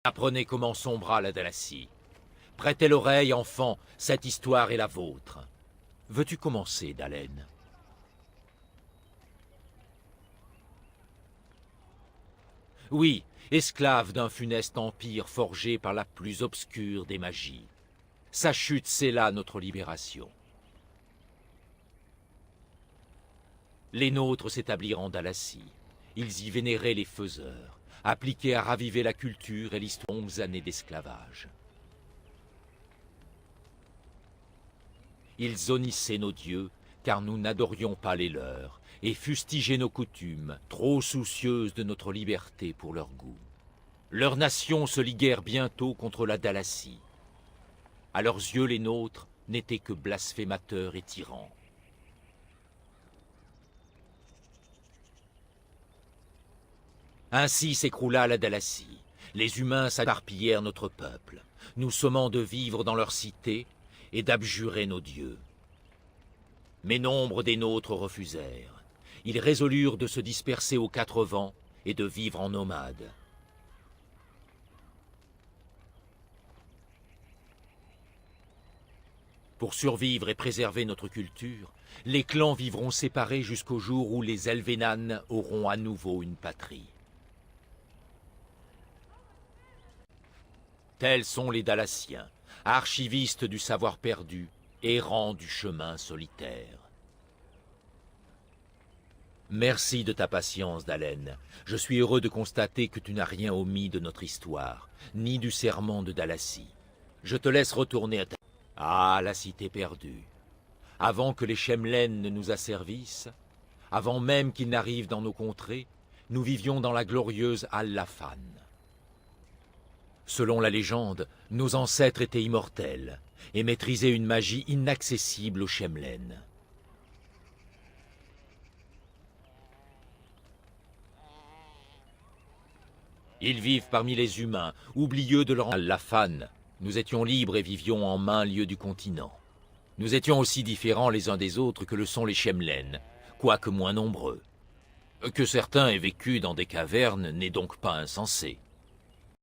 Apprenez comment sombra la Dalassie. Prêtez l'oreille, enfant, cette histoire est la vôtre. Veux-tu commencer, Dalen? Oui, esclave d'un funeste empire forgé par la plus obscure des magies. Sa chute scella notre libération. Les nôtres s'établirent en Dalassie. Ils y vénéraient les faiseurs, appliqués à raviver la culture et l'histoire de longues années d'esclavage. Ils honnissaient nos dieux, car nous n'adorions pas les leurs, et fustigeaient nos coutumes, trop soucieuses de notre liberté pour leur goût. Leurs nations se liguèrent bientôt contre la Dalassie. À leurs yeux, les nôtres n'étaient que blasphémateurs et tyrans. Ainsi s'écroula la Dalassie. Les humains s'éparpillèrent notre peuple, nous sommant de vivre dans leur cité et d'abjurer nos dieux. Mais nombre des nôtres refusèrent. Ils résolurent de se disperser aux quatre vents et de vivre en nomades. Pour survivre et préserver notre culture, les clans vivront séparés jusqu'au jour où les Elvenanes auront à nouveau une patrie. Tels sont les Dalassiens, archivistes du savoir perdu, errants du chemin solitaire. Merci de ta patience, Dalen. Je suis heureux de constater que tu n'as rien omis de notre histoire, ni du serment de Dalassie. Je te laisse retourner à ta... Ah, la cité perdue. Avant que les Shemlen ne nous asservissent, avant même qu'ils n'arrivent dans nos contrées, nous vivions dans la glorieuse Al-Lafan. Selon la légende, nos ancêtres étaient immortels et maîtrisaient une magie inaccessible aux Shemlen. Ils vivent parmi les humains, oublieux de leur Al-Lafan. Nous étions libres et vivions en maint lieu du continent. Nous étions aussi différents les uns des autres que le sont les Shemlen, quoique moins nombreux. Que certains aient vécu dans des cavernes n'est donc pas insensé.